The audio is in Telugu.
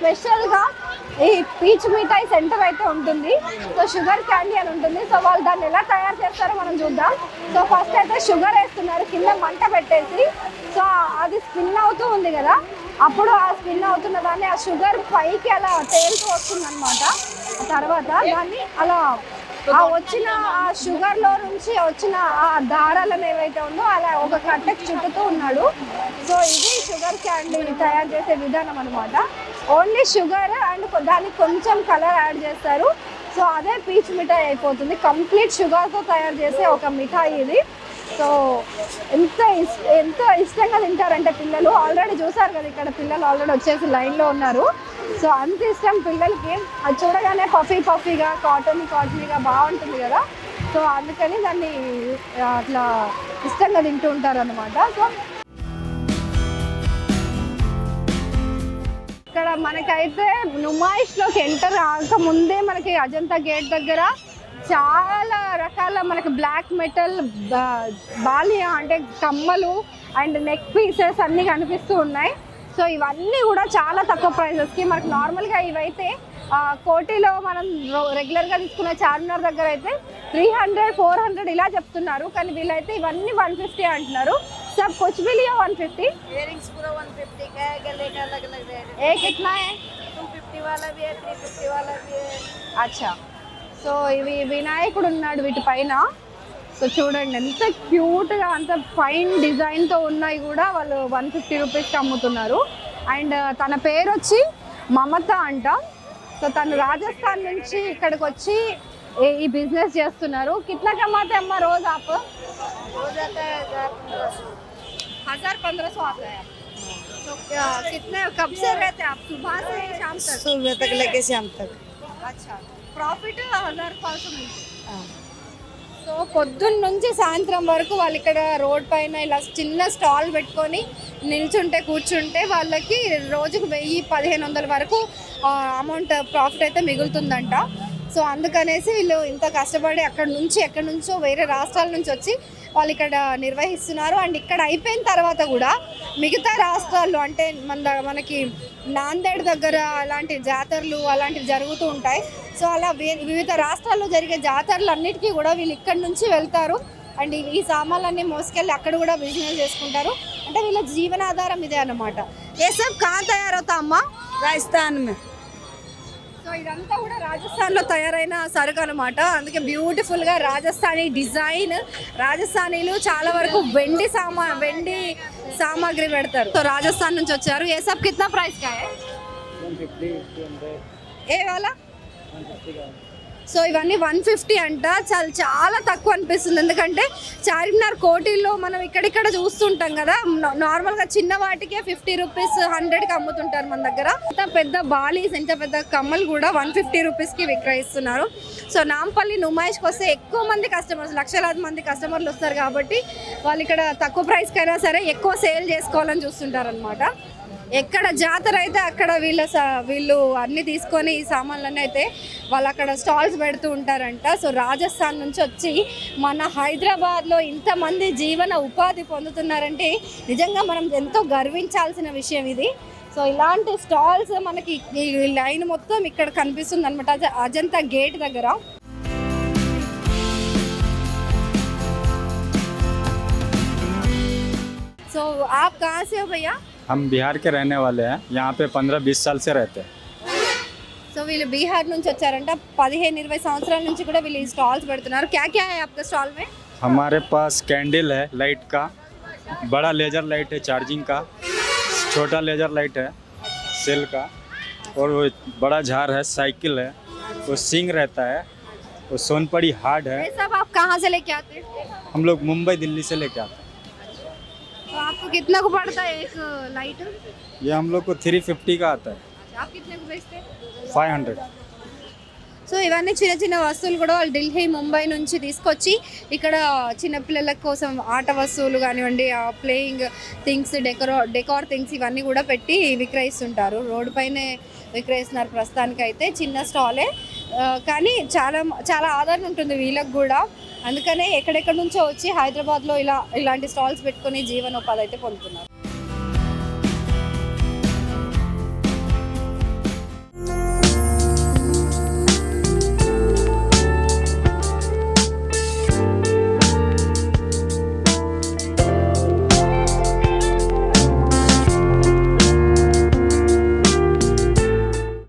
స్పెషల్గా ఈ పీచ్ మిఠాయి సెంటర్ అయితే ఉంటుంది. సో షుగర్ క్యాండీ అని ఉంటుంది. సో వాళ్ళు దాన్ని ఎలా తయారు చేస్తారో మనం చూద్దాం. సో ఫస్ట్ అయితే షుగర్ వేస్తున్నారు కింద మంట పెట్టేసి. సో అది స్పిన్ అవుతూ ఉంది కదా, అప్పుడు ఆ స్పిన్ అవుతున్న దాన్ని ఆ షుగర్ పైకి అలా తేలుతూ వస్తుంది అనమాట. తర్వాత దాన్ని అలా వచ్చిన ఆ షుగర్లో నుంచి వచ్చిన ఆ దారాలను ఏవైతే ఉందో అలా ఒక కట్టెకి చుట్టుతూ ఉన్నాడు. సో ఇది షుగర్ క్యాండీ తయారు చేసే విధానం అనమాట. ఓన్లీ షుగర్ అండ్ దానికి కొంచెం కలర్ యాడ్ చేస్తారు. సో అదే పీచ్ మిఠాయి అయిపోతుంది. కంప్లీట్ షుగర్తో తయారు చేసే ఒక మిఠాయి ఇది. సో ఎంతో ఇష్టంగా తింటారంటే పిల్లలు. ఆల్రెడీ చూసారు కదా, ఇక్కడ పిల్లలు ఆల్రెడీ వచ్చేసి లైన్లో ఉన్నారు. సో అంత ఇష్టం పిల్లలకి. అది చూడగానే పఫీగా కాటనీగా బాగుంటుంది కదా. సో అందుకని దాన్ని అట్లా ఇష్టంగా తింటూ ఉంటారు అనమాట. సో ఇక్కడ మనకైతే నుమాయిష్లోకి ఎంటర్ కాకముందే మనకి అజంతా గేట్ దగ్గర చాలా రకాల మనకి బ్లాక్ మెటల్ బాలియా అంటే కమ్మలు అండ్ నెక్ పీసెస్ అన్నీ కనిపిస్తూ ఉన్నాయి. సో ఇవన్నీ కూడా చాలా తక్కువ ప్రైజెస్కి మనకి నార్మల్గా ఇవైతే కోటిలో మనం రెగ్యులర్గా తీసుకునే చార్మినార్ దగ్గర అయితే 300-400 ఇలా చెప్తున్నారు. కానీ వీళ్ళైతే ఇవన్నీ 150 అంటున్నారు. सब कुछ भी लिया 150. इयरिंग्स पूरा 150 का है, गले का अलग अलग रेट है. ये कितना है? 250 वाला भी है, 350 वाला भी है. अच्छा. సో ఇవి వినాయకుడు ఉన్నాడు వీటి పైన. సో చూడండి ఎంత క్యూట్గా, అంత ఫైన్ డిజైన్తో ఉన్నాయి కూడా. వాళ్ళు 150 రూపీస్కి అమ్ముతున్నారు. అండ్ తన పేరు వచ్చి మమత అంట. సో తను రాజస్థాన్ నుంచి ఇక్కడికి వచ్చి ఈ బిజినెస్ చేస్తున్నారు. కిतना कमाते अम्मा रोज आप? रोज आता है 1000-1500 आता है. तो कितने कब से रहते हैं आप? सुबह से शाम तक? सुबह तक लेके शाम तक. अच्छा. ప్రాఫిట్ 1000 రూపాయలు మిగులుతుంది. సో పొద్దున్న నుంచి సాయంత్రం వరకు వాళ్ళు ఇక్కడ రోడ్ పైన ఇలా చిన్న స్టాల్ పెట్టుకొని కూర్చుంటే వాళ్ళకి రోజుకు 1000-1500 వరకు అమౌంట్ ప్రాఫిట్ అయితే మిగులుతుందంట. సో అందుకనేసి వీళ్ళు ఇంత కష్టపడి ఎక్కడి నుంచో వేరే రాష్ట్రాల నుంచి వచ్చి వాళ్ళు ఇక్కడ నిర్వహిస్తున్నారు. అండ్ ఇక్కడ అయిపోయిన తర్వాత కూడా మిగతా రాష్ట్రాల్లో అంటే మనకి నాందేడ్ దగ్గర అలాంటి జాతరలు అలాంటివి జరుగుతూ ఉంటాయి. సో అలా వివిధ రాష్ట్రాల్లో జరిగే జాతరలు అన్నిటికీ కూడా వీళ్ళు ఇక్కడి నుంచి వెళ్తారు. అండ్ ఈ సామాన్లన్నీ మోసుకెళ్ళి అక్కడ కూడా బిజినెస్ చేసుకుంటారు. అంటే వీళ్ళ జీవనాధారం ఇదే అన్నమాట. ఏ సబ్ కहाँ తయారవుతా అమ్మా? राजस्थान में. సో ఇదంతా కూడా రాజస్థాన్లో తయారైన సరుకు అనమాట. అందుకే బ్యూటిఫుల్గా రాజస్థానీ డిజైన్. రాజస్థానీలు చాలా వరకు వెండి సామాగ్రి పెడతారు. సో రాజస్థాన్ నుంచి వచ్చారు. ఏ సబ్ కిतना ప్రైస్ కా హై? 150-200. ఏ వాలా? 150. సో ఇవన్నీ 150 అంట. చాలా తక్కువ అనిపిస్తుంది. ఎందుకంటే చార్మినార్ కోటిల్లో మనం ఇక్కడిక్కడ చూస్తుంటాం కదా, నార్మల్గా చిన్న వాటికే 50 రూపీస్ 100కి అమ్ముతుంటారు మన దగ్గర. ఇంత పెద్ద బాలీస్, ఇంత పెద్ద కమ్మలు కూడా 150 రూపీస్కి విక్రయిస్తున్నారు. సో నాంపల్లి నుమాయిష్కి వస్తే ఎక్కువ మంది కస్టమర్స్, లక్షలాది మంది కస్టమర్లు వస్తారు కాబట్టి వాళ్ళు ఇక్కడ తక్కువ ప్రైస్కైనా సరే ఎక్కువ సేల్ చేసుకోవాలని చూస్తుంటారు అనమాట. ఎక్కడ జాతర అయితే అక్కడ వీళ్ళు అన్నీ తీసుకొని ఈ సామాన్లన్నీ అయితే వాళ్ళు అక్కడ స్టాల్స్ పెడుతూ ఉంటారంట. సో రాజస్థాన్ నుంచి వచ్చి మన హైదరాబాద్లో ఇంతమంది జీవన ఉపాధి పొందుతున్నారంటే నిజంగా మనం ఎంతో గర్వించాల్సిన విషయం ఇది. సో ఇలాంటి స్టాల్స్ మనకి ఈ లైన్ మొత్తం ఇక్కడ కనిపిస్తుంది అనమాట, అజంతా గేట్ దగ్గర. సో आप कहाँ से हो भैया? हम बिहार के रहने वाले हैं. यहाँ पे 15-20 साल से रहते हैं. సో వీళ్ళు బీహార్ నుంచి వచ్చారంట. 15-20 సంవత్సరాల నుంచి కూడా వీళ్ళు ఈ స్టాల్స్ పెడుతున్నారు. क्या क्या है आपका स्टॉल में? हमारे पास कैंडल है लाइट का, बड़ा लेजर लाइट है चार्जिंग का, छोटा लेजर लाइट है सेल का, और वो बड़ा झार है, साइकिल है, वो सिंग रहता है, वो सोनपड़ी हार्ड है. ये सब आप कहाँ से लेके आते हैं? हम लोग मुंबई दिल्ली से लेके आते हैं. तो आपको कितना को पड़ता है एक लाइट? ये हम लोग को 350 का आता है. आप कितने को बेचते हैं? 500. సో ఇవన్నీ చిన్న చిన్న వస్తువులు కూడా వాళ్ళు ఢిల్లీ, ముంబై నుంచి తీసుకొచ్చి ఇక్కడ చిన్నపిల్లల కోసం ఆట వస్తువులు కానివ్వండి, ప్లేయింగ్ థింగ్స్, డెకార్ థింగ్స్ ఇవన్నీ కూడా పెట్టి విక్రయిస్తుంటారు. రోడ్డు పైనే విక్రయిస్తున్నారు ప్రస్తుతానికి అయితే. చిన్న స్టాలే కానీ చాలా ఆదరణ ఉంటుంది వీళ్ళకి కూడా. అందుకనే ఎక్కడెక్కడ నుంచో వచ్చి హైదరాబాద్లో ఇలాంటి స్టాల్స్ పెట్టుకొని జీవనోపాధి అయితే పొందుతున్నారు.